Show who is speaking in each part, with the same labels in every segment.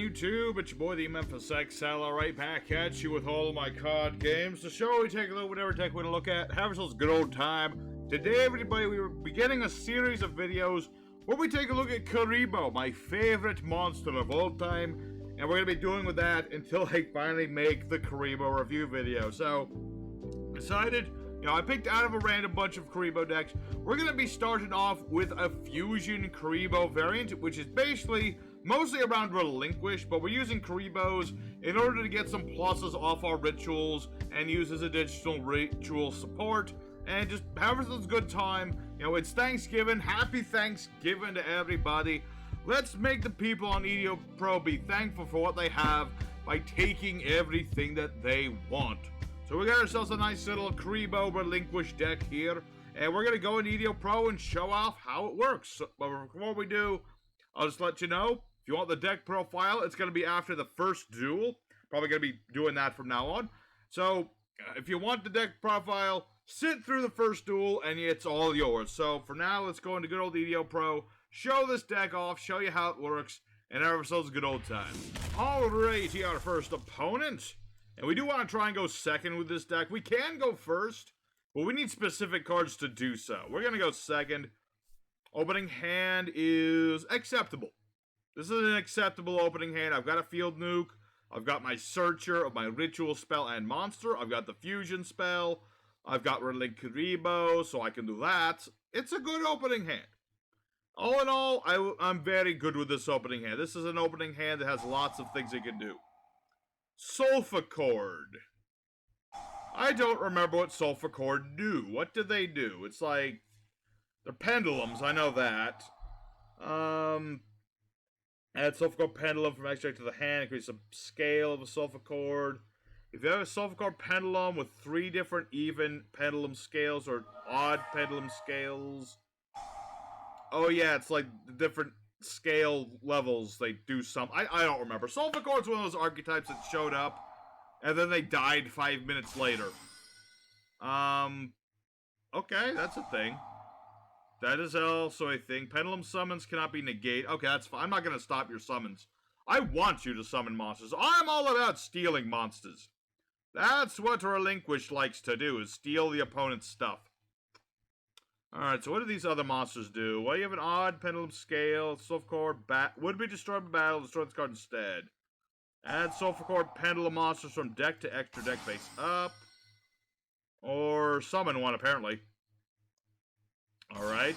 Speaker 1: YouTube? It's your boy, the Memphis XL, right back at you with all of my card games. The show we take a look at whatever deck we want to look at, have ourselves a good old time. Today, everybody, we will be getting a series of videos where we take a look at Kuriboh, my favorite monster of all time, and we're going to be doing with that until I finally make the Kuriboh review video. So, decided, I picked out of a random bunch of Kuriboh decks. We're going to be starting off with a Fusion Kuriboh variant, which is basically mostly around Relinquish, but we're using Kuribohs in order to get some pluses off our rituals and use as additional ritual support and just have ourselves a good time. It's Thanksgiving. Happy Thanksgiving to everybody. Let's make the people on Yugioh Pro be thankful for what they have by taking everything that they want. So we got ourselves a nice little Kuriboh Relinquished deck here, and we're going to go in Yugioh Pro and show off how it works. But before we do, I'll just let you know, if you want the deck profile, it's going to be after the first duel. Probably going to be doing that from now on. So, if you want the deck profile, sit through the first duel, and it's all yours. So, for now, let's go into good old Yugioh Pro, show this deck off, show you how it works, and have ourselves a good old time. Alright, here our first opponent. And we do want to try and go second with this deck. We can go first, but we need specific cards to do so. We're going to go second. Opening hand is acceptable. This is an acceptable opening hand. I've got a field nuke. I've got my searcher of my ritual spell and monster. I've got the fusion spell. I've got Kuriboh, so I can do that. It's a good opening hand. All in all, I'm very good with this opening hand. This is an opening hand that has lots of things it can do. Solfachord. I don't remember what Solfachord do. What do they do? It's like, they're pendulums, I know that. Add Solfachord pendulum from extract to the hand, increase the scale of a Solfachord. If you have a Solfachord pendulum with 3 different even pendulum scales or odd pendulum scales. Oh yeah, it's like the different scale levels, they do some. I don't remember. Solfachord's one of those archetypes that showed up, and then they died 5 minutes later. Okay, that's a thing. That is also a thing. Pendulum summons cannot be negated. Okay, that's fine. I'm not going to stop your summons. I want you to summon monsters. I'm all about stealing monsters. That's what Relinquish likes to do, is steal the opponent's stuff. Alright, so what do these other monsters do? Well, you have an odd pendulum scale. Solfachord would be destroyed by battle. Destroy this card instead. Add Solfachord pendulum monsters from deck to extra deck face up. Or summon one, apparently. Alright.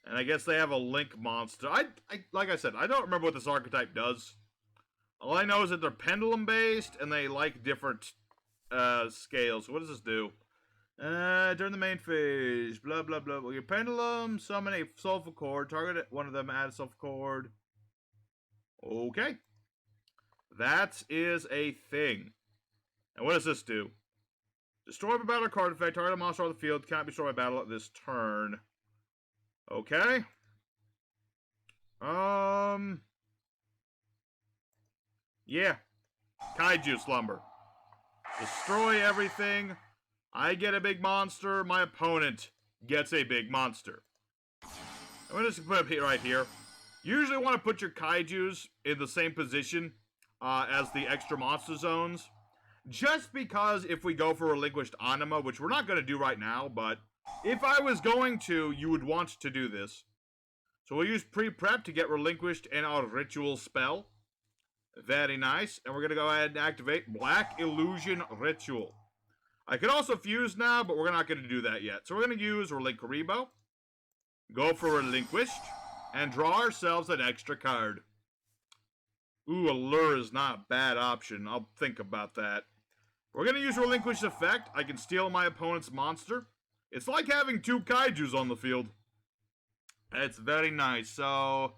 Speaker 1: And I guess they have a link monster. Like I said, I don't remember what this archetype does. All I know is that they're pendulum based and they like different scales. What does this do? During the main phase, blah blah blah. Well, your pendulum, summon a Solfachord, target one of them, add a Solfachord. Okay. That is a thing. And what does this do? Destroy by battle card effect, target a monster on the field, cannot be destroyed by battle at this turn. Okay. Yeah. Kaiju Slumber. Destroy everything. I get a big monster, my opponent gets a big monster. I'm going to just put it right here. You usually want to put your kaijus in the same position as the extra monster zones. Just because if we go for Relinquished Anima, which we're not going to do right now, but if I was going to, you would want to do this. So we'll use pre-prep to get Relinquished in our ritual spell. Very nice. And we're going to go ahead and activate Black Illusion Ritual. I could also fuse now, but we're not going to do that yet. So we're going to use Kuriboh, go for Relinquished, and draw ourselves an extra card. Ooh, Allure is not a bad option. I'll think about that. We're going to use Relinquish effect. I can steal my opponent's monster. It's like having 2 kaijus on the field. It's very nice. So,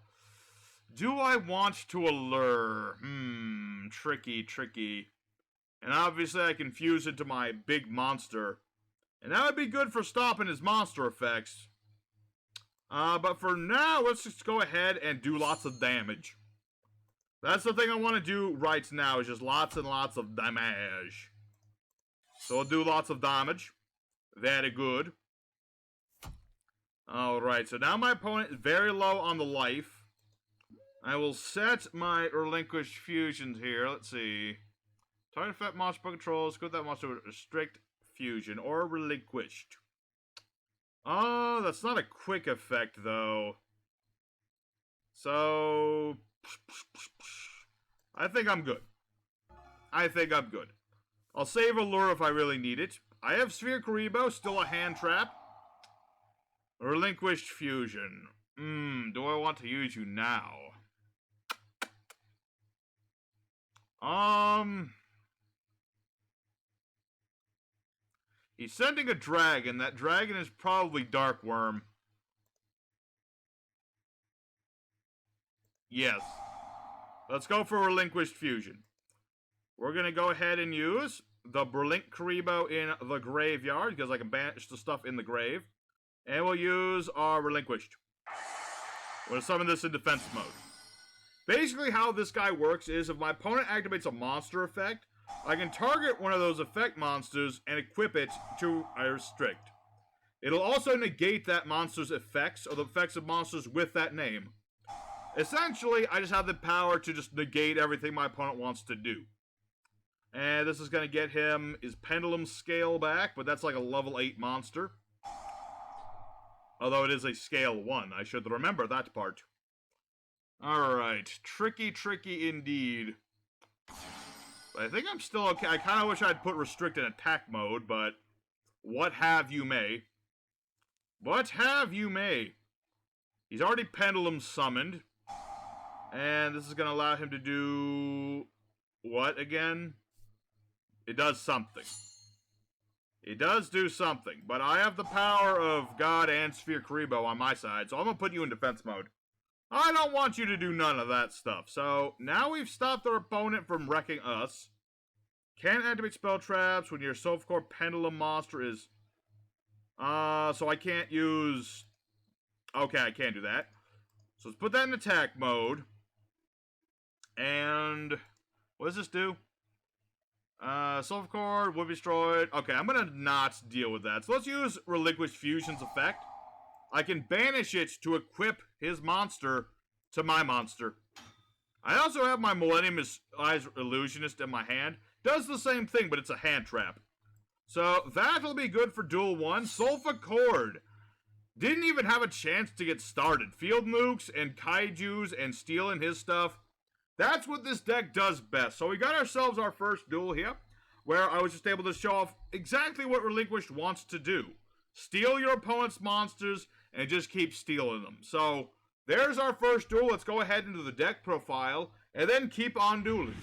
Speaker 1: do I want to Allure? Tricky, tricky. And obviously I can fuse into my big monster. And that would be good for stopping his monster effects. But for now, let's just go ahead and do lots of damage. That's the thing I want to do right now, is just lots and lots of damage. So we'll do lots of damage. Very good. Alright, so now my opponent is very low on the life. I will set my Relinquished fusions here. Let's see. Target effect monster controls. Put that monster with restrict fusion or Relinquished. Oh, that's not a quick effect though. So I think I'm good. I'll save Allure if I really need it. I have Sphere Kuriboh, still a hand trap. Relinquished fusion. Do I want to use you now? He's sending a dragon. That dragon is probably Dark Worm. Yes. Let's go for Relinquished fusion. We're going to go ahead and use the Berlink Kuriboh in the graveyard, because I can banish the stuff in the grave. And we'll use our Relinquished. We're going to summon this in defense mode. Basically how this guy works is if my opponent activates a monster effect, I can target one of those effect monsters and equip it to a restrict. It'll also negate that monster's effects, or the effects of monsters with that name. Essentially, I just have the power to just negate everything my opponent wants to do. And this is going to get him his Pendulum Scale back, but that's like a level 8 monster. Although it is a scale 1, I should remember that part. Alright, tricky indeed. But I think I'm still okay. I kind of wish I'd put restrict in attack mode, but what have you may. What have you may. He's already Pendulum summoned. And this is going to allow him to do what again? It does something. It does do something, but I have the power of God and Sphere Kuriboh on my side, so I'm going to put you in defense mode. I don't want you to do none of that stuff. So, now we've stopped our opponent from wrecking us. Can't activate spell traps when your Solfachord Pendulum monster is... so I can't use... Okay, I can't do that. So let's put that in attack mode. And... what does this do? Solfachord will be destroyed. Okay, I'm gonna not deal with that. So let's use Relinquished Fusion's effect. I can banish it to equip his monster to my monster. I also have my Millennium Eyes Illusionist in my hand. Does the same thing, but it's a hand trap. So that'll be good for Duel 1. Solfachord didn't even have a chance to get started. Field nukes and kaijus and stealing his stuff. That's what this deck does best. So we got ourselves our first duel here, where I was just able to show off exactly what Relinquished wants to do. Steal your opponent's monsters and just keep stealing them. So there's our first duel. Let's go ahead into the deck profile and then keep on dueling.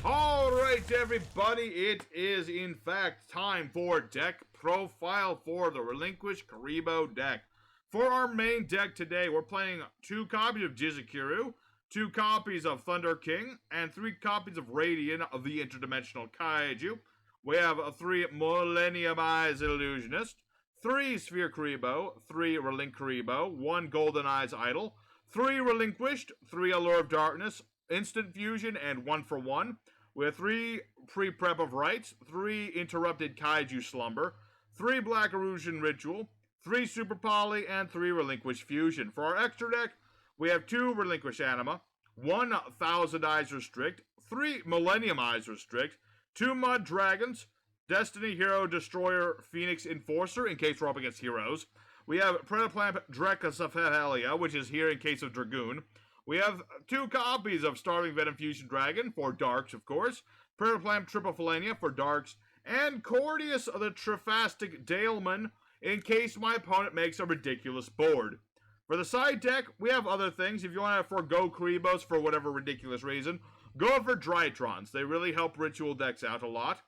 Speaker 1: Alright everybody, it is in fact time for deck profile for the Relinquished Kuriboh deck. For our main deck today, we're playing 2 copies of Yugioh, 2 copies of Thunder King, and 3 copies of Radiant of the Interdimensional Kaiju. We have 3 Millennium Eyes Illusionist, 3 Sphere Kuriboh, 3 Relink Kuriboh, 1 Golden Eyes Idol, 3 Relinquished, 3 Allure of Darkness, Instant Fusion, and 1 for 1. We have 3 Pre-Prep of Rites, 3 Interrupted Kaiju Slumber, 3 Black Illusion Ritual, 3 Super Poly, and 3 Relinquished Fusion. For our extra deck, we have 2 Relinquish Anima, 1 Thousand Eyes Restrict, 3 Millennium Eyes Restrict, 2 Mud Dragons, Destiny Hero Destroyer Phoenix Enforcer in case we're up against heroes. We have Predaplant Drekasophelia, which is here in case of Dragoon. We have 2 copies of Starving Venom Fusion Dragon for Darks, of course, Predaplant Tripofilania for Darks, and Cordius the Triphastic Daemon in case my opponent makes a ridiculous board. For the side deck, we have other things. If you want to forgo Kuribohs for whatever ridiculous reason, go for Drytrons. They really help ritual decks out a lot.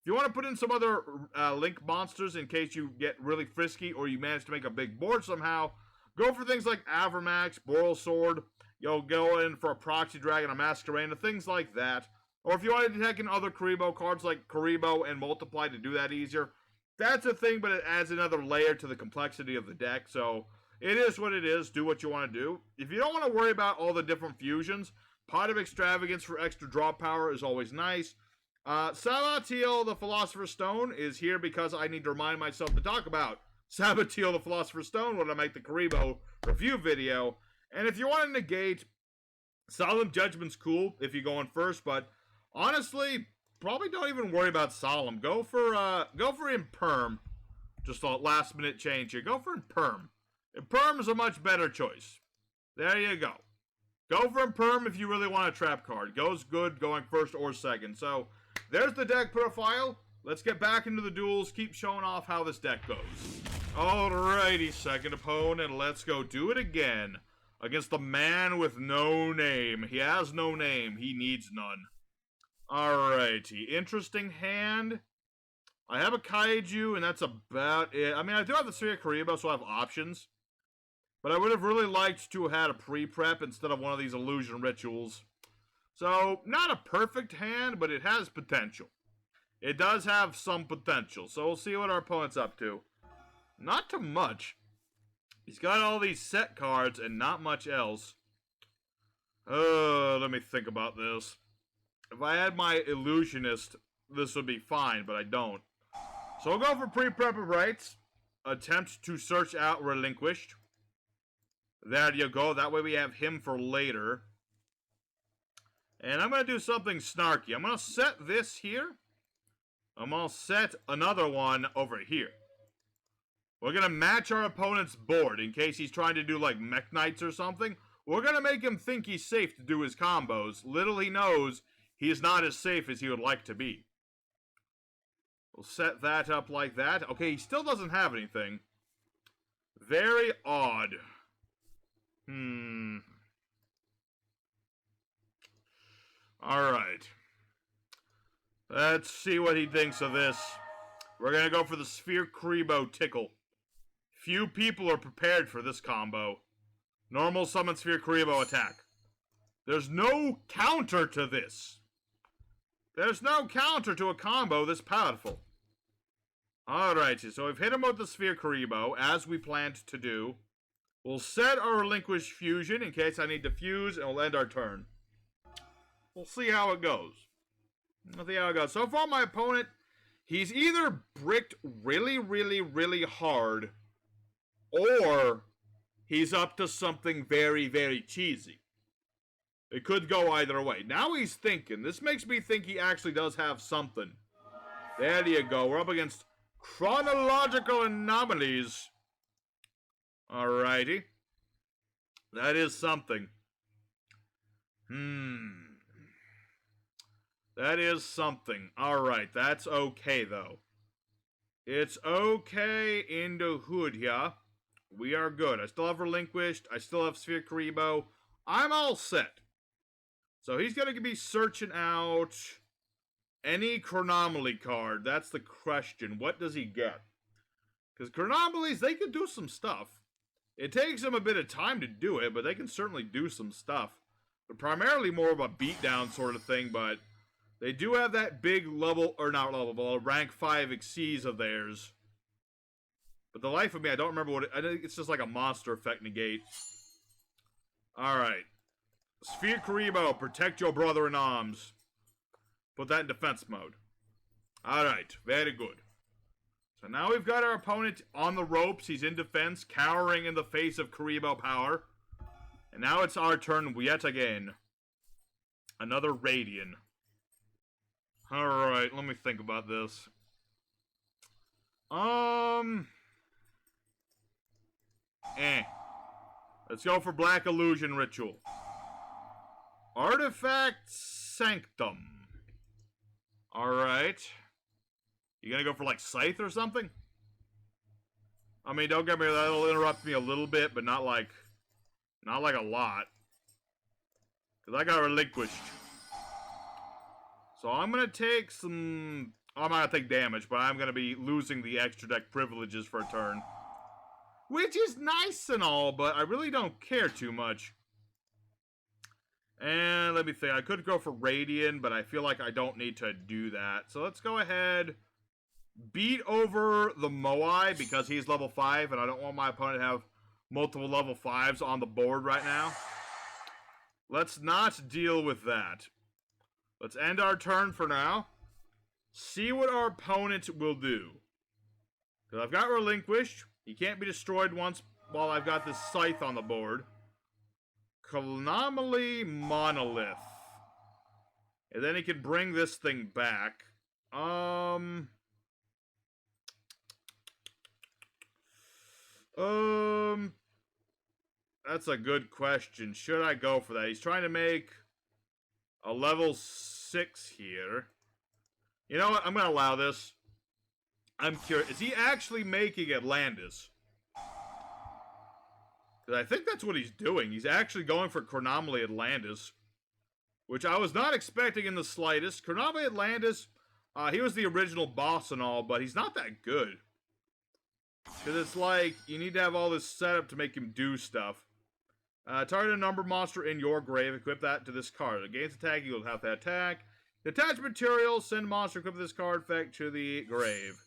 Speaker 1: If you want to put in some other Link monsters in case you get really frisky or you manage to make a big board somehow, go for things like Avermax, Boral Sword, you'll go in for a Proxy Dragon, a Masquerade, things like that. Or if you want to take in other Kuriboh cards like Kuriboh and Multiply to do that easier, that's a thing, but it adds another layer to the complexity of the deck, so it is what it is. Do what you want to do. If you don't want to worry about all the different fusions, Pot of Extravagance for extra draw power is always nice. Sabatiel the Philosopher's Stone is here because I need to remind myself to talk about Sabatiel the Philosopher's Stone when I make the Kuriboh review video. And if you want to negate Solemn Judgment's cool if you're going first, but honestly, probably don't even worry about Solemn. Go for Imperm. Just a last minute change here. Go for Imperm. Imperm is a much better choice. There you go. Go for Imperm if you really want a trap card. Goes good going first or second. So, there's the deck profile. Let's get back into the duels. Keep showing off how this deck goes. Alrighty, second opponent. Let's go do it again. Against the man with no name. He has no name. He needs none. Alrighty. Interesting hand. I have a Kaiju, and that's about it. I mean, I do have the Sphere Kuriboh, so I have options. But I would have really liked to have had a pre-prep instead of one of these illusion rituals. So, not a perfect hand, but it has potential. It does have some potential, so we'll see what our opponent's up to. Not too much. He's got all these set cards and not much else. Let me think about this. If I had my Illusionist, this would be fine, but I don't. So we'll go for pre-prep rights. Attempt to search out Relinquished. There you go. That way we have him for later. And I'm going to do something snarky. I'm going to set this here. I'm going to set another one over here. We're going to match our opponent's board in case he's trying to do like Mech Knights or something. We're going to make him think he's safe to do his combos. Little he knows he is not as safe as he would like to be. We'll set that up like that. Okay, he still doesn't have anything. Very odd. Alright. Let's see what he thinks of this. We're going to go for the Sphere Kuriboh Tickle. Few people are prepared for this combo. Normal summon Sphere Kuriboh attack. There's no counter to this. There's no counter to a combo this powerful. Alright, so we've hit him with the Sphere Kuriboh, as we planned to do. We'll set our Relinquish Fusion in case I need to fuse, and we'll end our turn. We'll see how it goes. We'll see how it goes. So far, my opponent, he's either bricked really, really, really hard, or he's up to something very, very cheesy. It could go either way. Now he's thinking. This makes me think he actually does have something. There you go. We're up against Chronological Anomalies. Alrighty. That is something. That is something. Alright, that's okay, though. It's okay in the hood here. We are good. I still have Relinquished. I still have Sphere Kuriboh. I'm all set. So he's going to be searching out any Chronomally card. That's the question. What does he get? Because Chronomalies, they can do some stuff. It takes them a bit of time to do it, but they can certainly do some stuff. They're primarily more of a beatdown sort of thing, but they do have that big level, or not level, rank 5 Xyz of theirs. But the life of me, I don't remember what it, I think it's just like a monster effect negate. Alright. Sphere Kuriboh, protect your brother in arms. Put that in defense mode. Alright, very good. So now we've got our opponent on the ropes. He's in defense, cowering in the face of Kuriboh power. And now it's our turn yet again. Another Radiant. Alright, let me think about this. Let's go for Black Illusion Ritual. Artifact Sanctum. Alright. You gonna go for like Scythe or something? I mean, don't get me, that'll interrupt me a little bit, but not like a lot. Because I got Relinquished. So I'm gonna take some, I'm not gonna take damage, but I'm gonna be losing the extra deck privileges for a turn. Which is nice and all, but I really don't care too much. And let me think, I could go for Radiant, but I feel like I don't need to do that. So let's go ahead, beat over the Moai, because he's level 5, and I don't want my opponent to have multiple level 5s on the board right now. Let's not deal with that. Let's end our turn for now. See what our opponent will do. Because I've got Relinquished. He can't be destroyed once while I've got this Scythe on the board. Chronomally Monolith. And then he can bring this thing back. That's a good question. Should I go for that? He's trying to make a level 6 here. You know what? I'm going to allow this. I'm curious. Is he actually making Atlantis? Because I think that's what he's doing. He's actually going for Chronomally Atlantis, which I was not expecting in the slightest. Chronomally Atlantis, he was the original boss and all, but he's not that good. Because it's like, you need to have all this setup to make him do stuff. Target a number monster in your grave, equip that to this card. Against attack, you'll have to attack. Detach material, send monster, equip this card effect to the grave.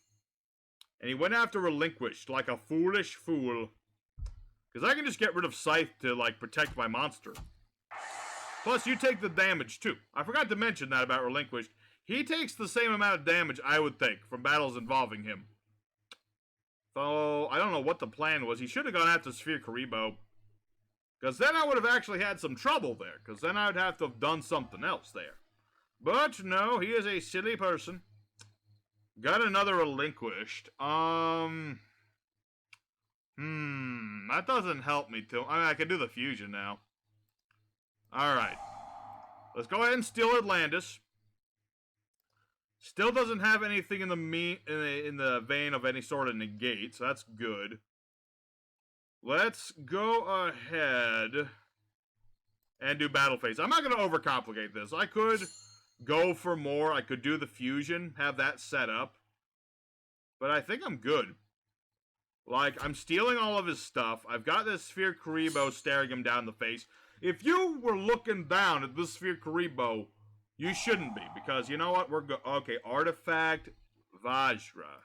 Speaker 1: And he went after Relinquished, like a foolish fool. Because I can just get rid of Scythe to, like, protect my monster. Plus, you take the damage, too. I forgot to mention that about Relinquished. He takes the same amount of damage, I would think, from battles involving him. So, I don't know what the plan was. He should have gone after Sphere Kuriboh. Because then I would have actually had some trouble there. Because then I would have to have done something else there. But, no, he is a silly person. Got another Relinquished. That doesn't help me too. I mean, I can do the fusion now. Alright. Let's go ahead and steal Atlantis. Still doesn't have anything in the vein of any sort of negate, so that's good. Let's go ahead and do battle phase. I'm not going to overcomplicate this. I could go for more. I could do the fusion, have that set up. But I think I'm good. Like, I'm stealing all of his stuff. I've got this Sphere Kuriboh staring him down the face. If you were looking down at this Sphere Kuriboh, you shouldn't be. Because, you know what? We're good. Okay, Artifact Vajra.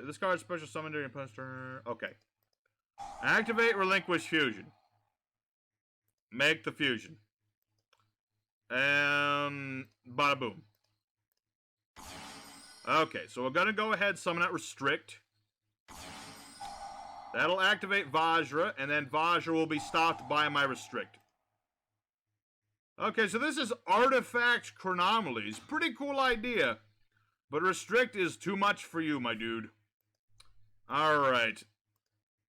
Speaker 1: This card is special summon during opponent's turn. Okay. Activate Relinquish Fusion. Make the fusion. And bada boom. Okay, so we're gonna go ahead, summon that Restrict. That'll activate Vajra, and then Vajra will be stopped by my Restrict. Okay, so this is Artifact Chronomalies. Pretty cool idea. But Restrict is too much for you, my dude. Alright.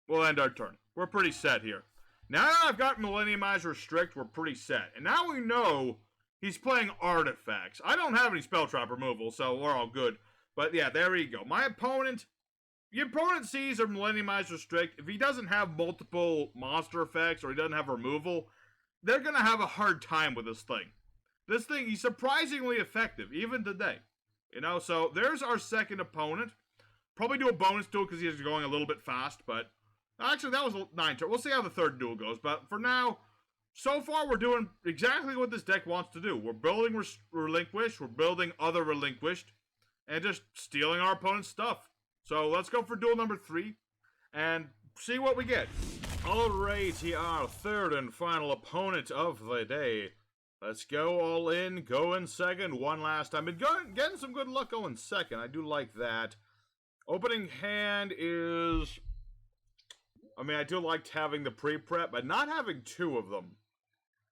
Speaker 1: We'll end our turn. We're pretty set here. Now that I've got Millenniumized Restrict, we're pretty set. And now we know he's playing artifacts. I don't have any Spell Trap removal, so we're all good. But yeah, there we go. My opponent, the opponent sees a Millenniumized Restrict. If he doesn't have multiple monster effects or he doesn't have removal, they're going to have a hard time with this thing. This thing, he's surprisingly effective, even today. You know, so there's our second opponent. Probably do a bonus duel because he's going a little bit fast, but actually that was 9 turns. We'll see how the third duel goes, but for now, so far we're doing exactly what this deck wants to do. We're building Relinquish, we're building other Relinquished, and just stealing our opponent's stuff. So let's go for duel number 3 and see what we get. Alrighty, our third and final opponent of the day. Let's go all in, go in second, one last time. Been getting some good luck going second. I do like that. Opening hand is... I mean, I do like having the pre-prep, but not having 2 of them.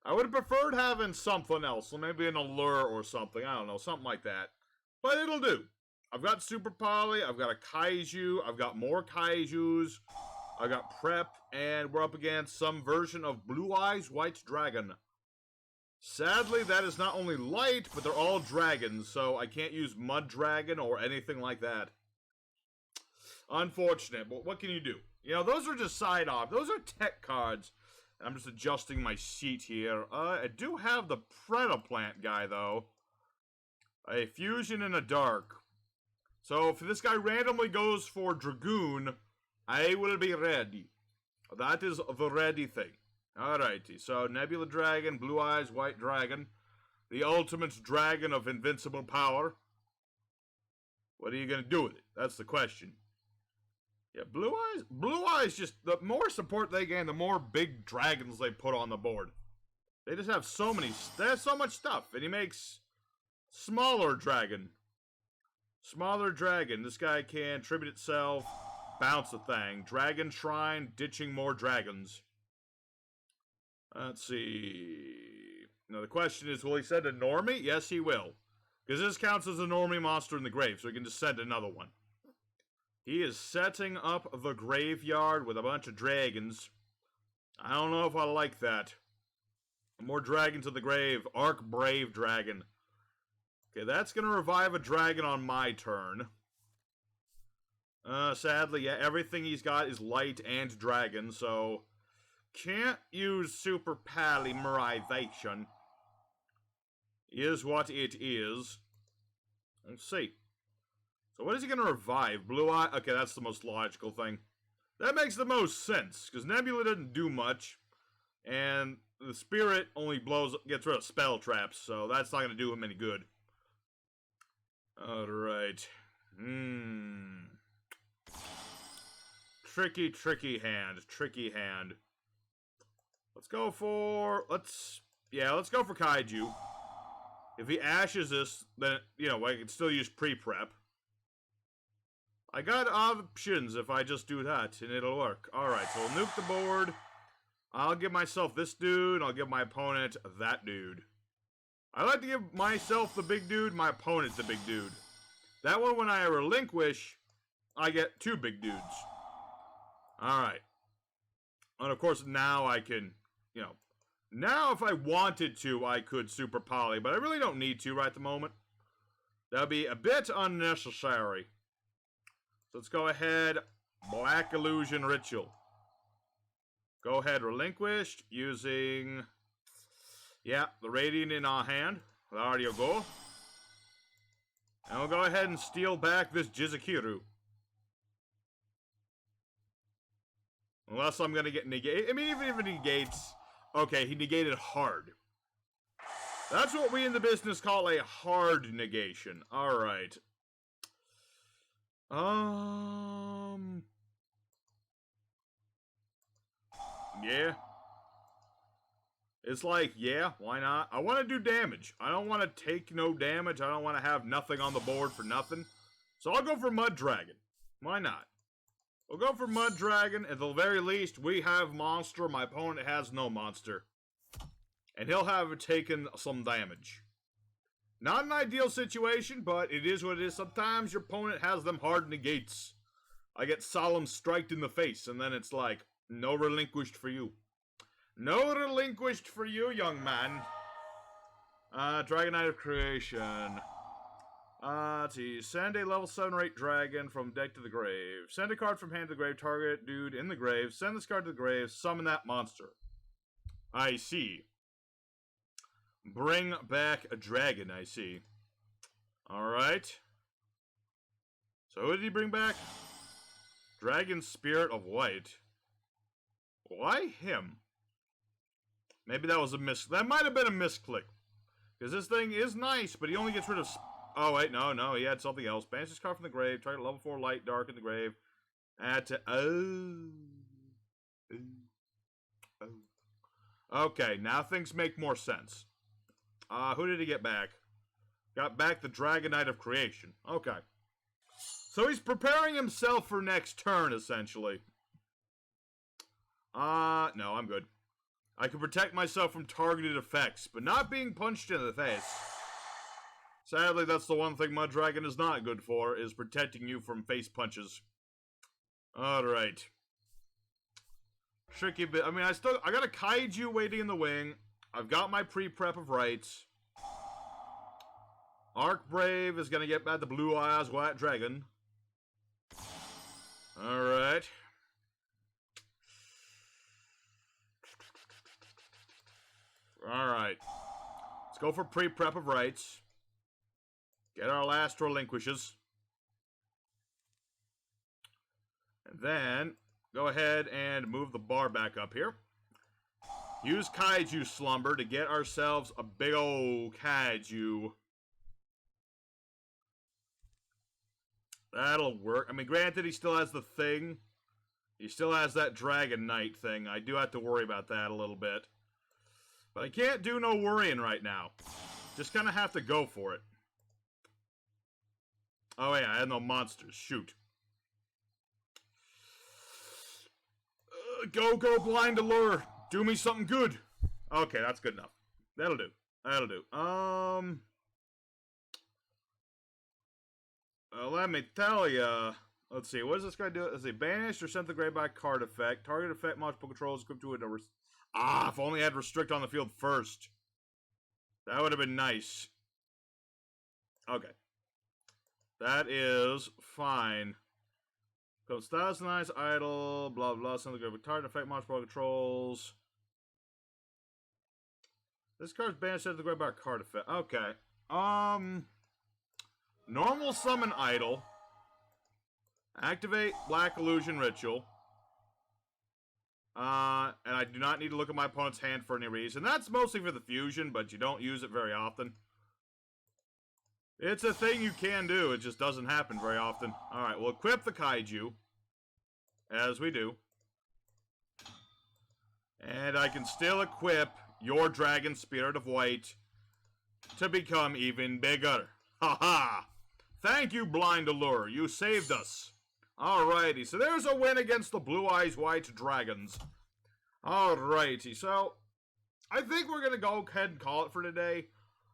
Speaker 1: I would have preferred having something else, so maybe an allure or something. I don't know, something like that. But it'll do. I've got Super Poly, I've got a Kaiju, I've got more Kaijus, I got prep, and we're up against some version of Blue Eyes White Dragon. Sadly, that is not only light, but they're all dragons, so I can't use Mud Dragon or anything like that. Unfortunate, but what can you do? You know, those are just side off. Those are tech cards. I'm just adjusting my seat here. I do have the Predaplant guy, though. A fusion and a dark. So if this guy randomly goes for Dragoon, I will be ready. That is the ready thing. Alrighty, so Nebula Dragon, Blue Eyes, White Dragon. The ultimate dragon of invincible power. What are you going to do with it? That's the question. Yeah, Blue Eyes just, the more support they gain, the more big dragons they put on the board. They just have so many, they have so much stuff. And he makes Smaller Dragon. Smaller Dragon. This guy can tribute itself, bounce the thing. Dragon Shrine, ditching more dragons. Let's see. Now the question is, will he send a normie? Yes, he will. Because this counts as a normie monster in the grave, so he can just send another one. He is setting up the graveyard with a bunch of dragons. I don't know if I like that. More dragons in the grave. Arc Brave Dragon. Okay, that's going to revive a dragon on my turn. Sadly, yeah, everything he's got is light and dragon, so... Can't use Super Polymerization. Is what it is. Let's see. So what is he going to revive? Blue Eye? Okay, that's the most logical thing. That makes the most sense, because Nebula doesn't do much. And the Spirit only gets rid of spell traps, so that's not going to do him any good. Alright. Tricky hand. Tricky hand. Let's go for... Let's go for Kaiju. If he ashes this, then, you know, I can still use pre-prep. I got options if I just do that, and it'll work. Alright, so we'll nuke the board. I'll give myself this dude, I'll give my opponent that dude. I like to give myself the big dude, my opponent the big dude. That one, when I relinquish, I get two big dudes. Alright. And of course, now I can, you know, now if I wanted to, I could Super Poly, but I really don't need to right at the moment. That would be a bit unnecessary. So let's go ahead, Black Illusion Ritual. Go ahead, Relinquished, using, yeah, the Radiant in our hand. There you go. And we'll go ahead and steal back this Jizukiru. Unless I'm going to get negated. I mean, even if it negates... Okay, he negated hard. That's what we in the business call a hard negation. Alright. Yeah. It's like, yeah, why not? I want to do damage. I don't want to take no damage. I don't want to have nothing on the board for nothing. So I'll go for Mud Dragon. Why not? We'll go for Mud Dragon. At the very least, we have monster. My opponent has no monster. And he'll have taken some damage. Not an ideal situation, but it is what it is. Sometimes your opponent has them hard negates. I get Solemn Striked in the face, and then it's like, no relinquished for you. No relinquished for you, young man. Dragon Knight of Creation. Let's see. Send a level 7 or 8 dragon from deck to the grave. Send a card from hand to the grave. Target dude in the grave. Send this card to the grave. Summon that monster. I see. Bring back a dragon, I see. Alright. So who did he bring back? Dragon Spirit of White. Why him? Maybe that was a that might have been a misclick. Because this thing is nice, but he only gets rid of... Oh, wait, no, he had something else. Banish this card from the grave. Target level 4 light, dark in the grave. Add to... Okay, now things make more sense. Who did he get back? Got back the Dragon Knight of Creation. Okay. So he's preparing himself for next turn, essentially. No, I'm good. I can protect myself from targeted effects, but not being punched in the face. Sadly, that's the one thing Mud Dragon is not good for, is protecting you from face punches. Alright. Tricky bit. I mean, I got a Kaiju waiting in the wing. I've got my pre-prep of rights. Arc Brave is gonna get back the Blue Eyes White Dragon. Alright. Alright. Let's go for pre-prep of rights. Get our last relinquishes. And then, go ahead and move the bar back up here. Use Kaiju Slumber to get ourselves a big old Kaiju. That'll work. I mean, granted, he still has the thing. He still has that Dragon Knight thing. I do have to worry about that a little bit. But I can't do no worrying right now. Just kind of have to go for it. Oh, yeah, I had no monsters. Shoot. Go, blind allure. Do me something good. Okay, that's good enough. That'll do. That'll do. Let me tell ya. Let's see. What does this guy do? Let's see. Banished or sent the gray by card effect. Target effect multiple controls equipped to it. If only I had restrict on the field first. That would have been nice. Okay. That is fine. Go styles nice, idle, blah blah, something good with target effect multiple controls. This card's banished at the gray by card effect. Okay. Normal summon idle. Activate Black Illusion Ritual. And I do not need to look at my opponent's hand for any reason. That's mostly for the fusion, but you don't use it very often. It's a thing you can do, it just doesn't happen very often. Alright, we'll equip the Kaiju. As we do. And I can still equip your Dragon Spirit of White to become even bigger. Haha! Thank you, Blind Allure. You saved us. Alrighty, so there's a win against the Blue Eyes White Dragons. Alrighty, so I think we're going to go ahead and call it for today.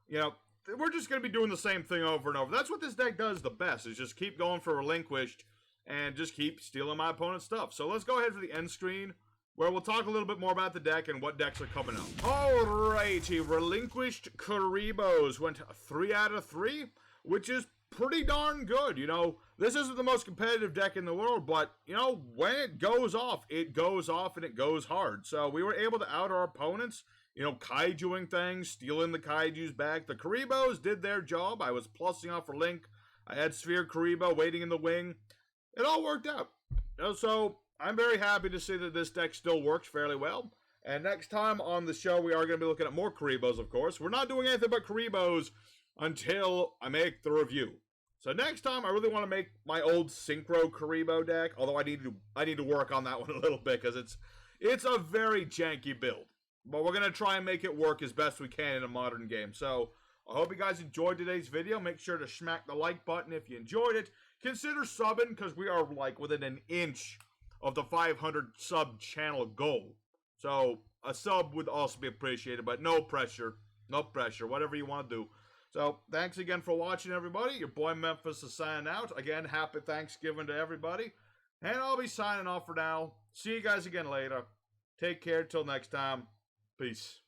Speaker 1: You know, we're just going to be doing the same thing over and over. That's what this deck does the best, is just keep going for Relinquished and just keep stealing my opponent's stuff. So let's go ahead for the end screen, where we'll talk a little bit more about the deck and what decks are coming out. Alrighty, Relinquished Kuribohs went 3 out of 3, which is pretty darn good. You know, this isn't the most competitive deck in the world, but, you know, when it goes off and it goes hard. So we were able to out our opponents, you know, kaijuing things, stealing the kaijus back. The Kuribohs did their job. I was plussing off for Link. I had Sphere Kuriboh waiting in the wing. It all worked out. You know, so I'm very happy to see that this deck still works fairly well. And next time on the show, we are going to be looking at more Kuribohs, of course. We're not doing anything but Kuribohs until I make the review. So next time, I really want to make my old Synchro Kuriboh deck, although I need to work on that one a little bit, because it's a very janky build. But we're going to try and make it work as best we can in a modern game. So I hope you guys enjoyed today's video. Make sure to smack the like button if you enjoyed it. Consider subbing, because we are like within an inch of the 500 sub channel goal. So a sub would also be appreciated, but no pressure. No pressure. Whatever you want to do. So, thanks again for watching, everybody. Your boy Memphis is signing out. Again, happy Thanksgiving to everybody. And I'll be signing off for now. See you guys again later. Take care till next time. Peace.